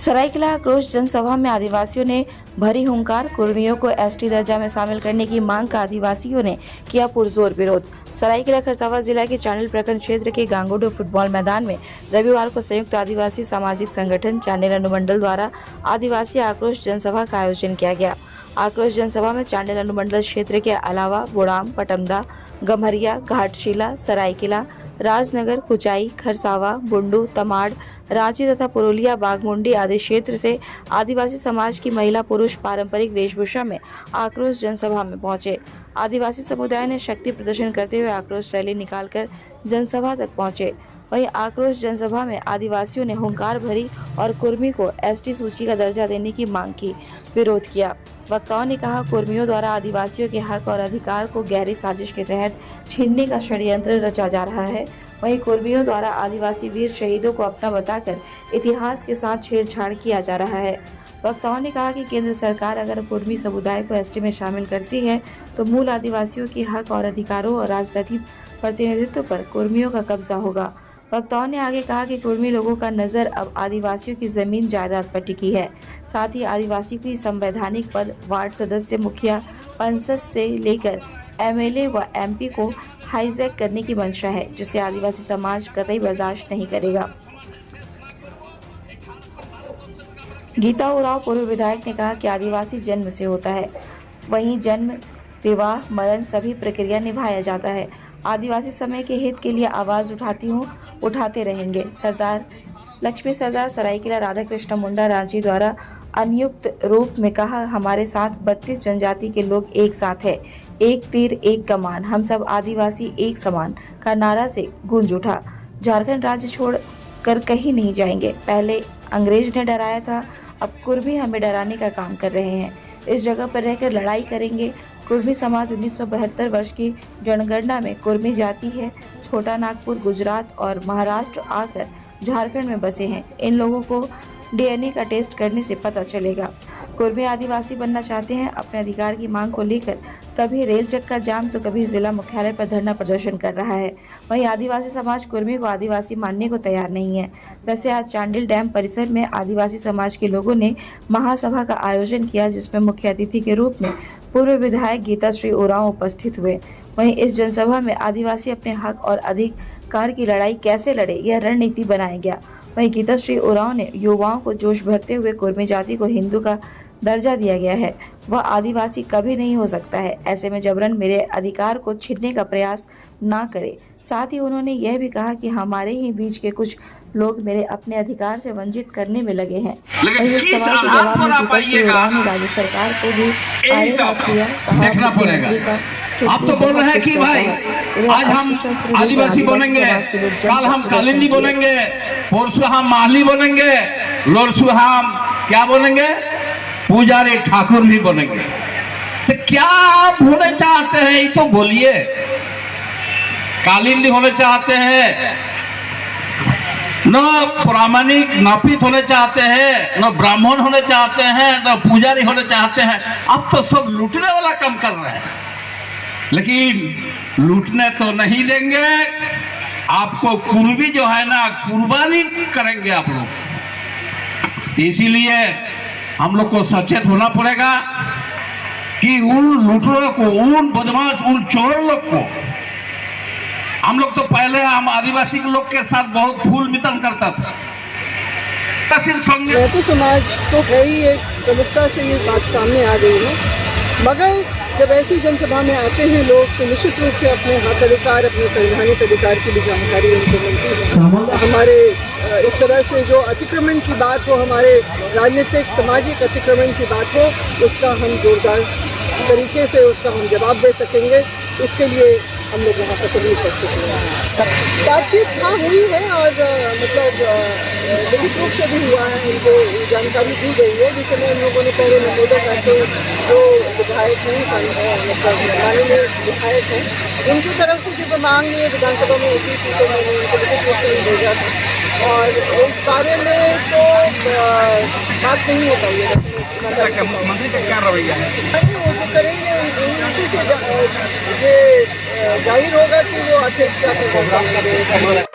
सरायकेला आक्रोश जनसभा में आदिवासियों ने भरी हुंकार। कुर्मियों को एसटी दर्जा में शामिल करने की मांग का आदिवासियों ने किया पुरजोर विरोध। सरायकेला खरसावां जिला के चांडिल प्रखंड क्षेत्र के गांगोडो फुटबॉल मैदान में रविवार को संयुक्त आदिवासी सामाजिक संगठन चांडिल अनुमंडल द्वारा आदिवासी आक्रोश जनसभा का आयोजन किया गया। आक्रोश जनसभा में चांडिल अनुमंडल क्षेत्र के अलावा बोड़ाम, पटमदा, गम्हरिया, घाटशिला, सरायकेला, राजनगर, कुचाई, खरसावां, बुंडू, तमाड़, रांची तथा पुरुलिया, बागमुंडी आदि क्षेत्र से आदिवासी समाज की महिला पुरुष पारंपरिक वेशभूषा में आक्रोश जनसभा में पहुंचे। आदिवासी समुदाय ने शक्ति प्रदर्शन करते हुए आक्रोश रैली निकालकर जनसभा तक पहुंचे। वहीं आक्रोश जनसभा में आदिवासियों ने हुंकार भरी और कुर्मी को एसटी सूची का दर्जा देने की मांग की विरोध किया। वक्ताओं ने कहा, कुर्मियों द्वारा आदिवासियों के हक और अधिकार को गहरी साजिश के तहत छीनने का षड्यंत्र रचा जा रहा है। वहीं कुर्मियों द्वारा आदिवासी वीर शहीदों को अपना बताकर इतिहास के साथ छेड़छाड़ किया जा रहा है। वक्ताओं ने कहा कि केंद्र सरकार अगर कुर्मी समुदाय को एसटी में शामिल करती है तो मूल आदिवासियों के हक और अधिकारों और राजनीतिक प्रतिनिधित्व पर कुर्मियों का कब्जा होगा। वक्ताओं ने आगे कहा कि कुर्मी लोगों का नजर अब आदिवासियों की जमीन जायदाद पर टिकी है। साथ ही आदिवासी की संवैधानिक पद, वार्ड सदस्य, मुखिया, पंचायत से लेकर एमएलए व एमपी को हाईजैक करने की मंशा है, जिसे आदिवासी समाज कतई बर्दाश्त नहीं करेगा। गीता उरांव पूर्व विधायक ने कहा कि आदिवासी जन्म से होता है, वहीं जन्म, विवाह, मरण सभी प्रक्रिया निभाया जाता है। आदिवासी समय के हित के लिए आवाज उठाती हूँ, उठाते रहेंगे। सरदार लक्ष्मी सरदार सरायकेला राधाकृष्ण मुंडा रांची द्वारा अनियुक्त रूप में कहा, हमारे साथ 32 जनजाति के लोग एक साथ है, एक तीर एक कमान, हम सब आदिवासी एक समान का नारा से गूंज उठा। झारखंड राज्य छोड़ कर कहीं नहीं जाएंगे। पहले अंग्रेज ने डराया था, अब कुर्मी हमें डराने का काम कर रहे हैं। इस जगह पर रहकर लड़ाई करेंगे। कुर्मी समाज 1972 वर्ष की जनगणना में कुर्मी जाति है। छोटा नागपुर, गुजरात और महाराष्ट्र आकर झारखंड में बसे हैं। इन लोगों को डीएनए का टेस्ट करने से पता चलेगा। कुर्मी आदिवासी बनना चाहते हैं। अपने अधिकार की मांग को लेकर कभी रेल चक्का जाम तो कभी जिला मुख्यालय पर धरना प्रदर्शन कर रहा है। वहीं आदिवासी समाज कुर्मी को आदिवासी मानने को तैयार नहीं है। वैसे आज चांडिल डैम परिसर में आदिवासी समाज के लोगों ने महासभा का आयोजन किया, जिसमें मुख्य अतिथि के रूप में पूर्व विधायक गीता श्री उरांव उपस्थित हुए। वहीं इस जनसभा में आदिवासी अपने हक और अधिकार की लड़ाई कैसे लड़े, यह रणनीति बनाया गया। वहीं गीता श्री उरांव ने युवाओं को जोश भरते हुए कुर्मी जाति को हिंदू का दर्जा दिया गया है, वह आदिवासी कभी नहीं हो सकता है। ऐसे में जबरन मेरे अधिकार को छीनने का प्रयास ना करे। साथ ही उन्होंने यह भी कहा कि हमारे ही बीच के कुछ लोग मेरे अपने अधिकार से वंचित करने में लगे हैं। वहीं इस सवाल के जवाब में गीता श्री उरांव ने राज्य सरकार को भी देखना पड़ेगा। आप तो बोल रहे हैं कि भाई आज हम आदिवासी बनेंगे, कल हम कालिंदी बनेंगे, परसों हम माहली बनेंगे, लोरसु हम क्या बनेंगे, पुजारी ठाकुर भी बनेंगे। तो क्या आप होने चाहते हैं, ये तो बोलिए। कालिंदी होने चाहते हैं, न प्रामाणिक नापित होने चाहते हैं, न ब्राह्मण होने चाहते हैं, न पुजारी होने चाहते हैं। आप तो सब लूटने वाला काम कर रहे हैं। लेकिन लूटने तो नहीं देंगे आपको। कुर्मी जो है ना, कुर्बानी करेंगे आप लोग। इसीलिए हम लोग को सचेत होना पड़ेगा कि उन लूटरों को, उन बदमाश, उन चोर लोग को, हम लोग तो पहले हम आदिवासी के लोग के साथ बहुत फूल मिलन करता था। रैतू समाज तो है ही, एक प्रमुखता से ये बात सामने आ गई है। मगर जब ऐसी जनसभा में आते हैं लोग, तो निश्चित रूप से अपने हक अधिकार, अपने संवैधानिक अधिकार की भी जानकारी उनको मिलती है। हमारे इस तरह से जो अतिक्रमण की बात हो, हमारे राजनीतिक सामाजिक अतिक्रमण की बात हो, उसका हम जोरदार तरीके से उसका हम जवाब दे सकेंगे। इसके लिए हम लोग यहाँ पर सभी उपस्थित हैं। बातचीत हाँ हुई है और मतलब लिखित रूप से भी हुआ है। उनको जानकारी दी गई है, जिसमें उन लोगों ने पहले नवोदय करके जो विधायक हैं, मतलब माननीय विधायक हैं, उनकी तरफ से जो मांग ये विधानसभा में उठी थी, तो मैंने उनको लिखित रूप से भेजा था। और इस बारे में तो बात नहीं हो पाई है। मंत्री का क्या रवैया है? वो जो करेंगे उसी से ये जाहिर होगा कि वो अध्यक्ष क्या